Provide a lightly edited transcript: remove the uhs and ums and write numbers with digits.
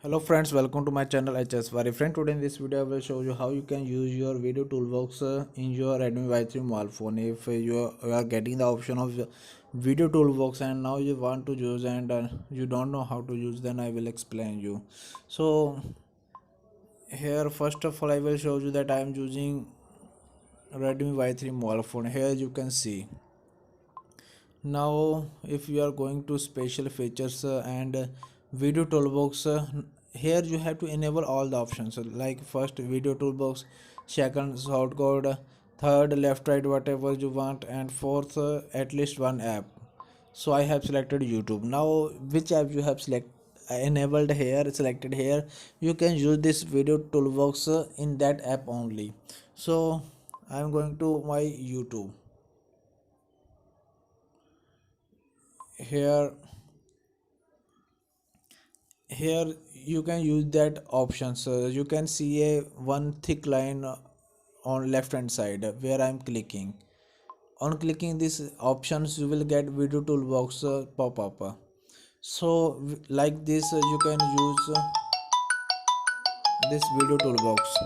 Hello friends, welcome to my channel HS Bari. Friend, today in this video I will show you how you can use your video toolbox in your Redmi Y3 mobile phone. If you are getting the option of video toolbox and now you want to use and you don't know how to use, then I will explain you. So here first of all I will show you that I am using Redmi Y3 mobile phone. Here you can see. Now if you are going to special features and video toolbox, here you have to enable all the options, like first video toolbox, second shortcode, third left right whatever you want, and fourth at least one app. So I have selected YouTube. Now which app you have enabled here, selected here, you can use this video toolbox in that app only. So I am going to my YouTube. Here you can use that option, so you can see a one thick line on left hand side where I'm clicking. On clicking these options you will get video toolbox pop up. So like this you can use this video toolbox.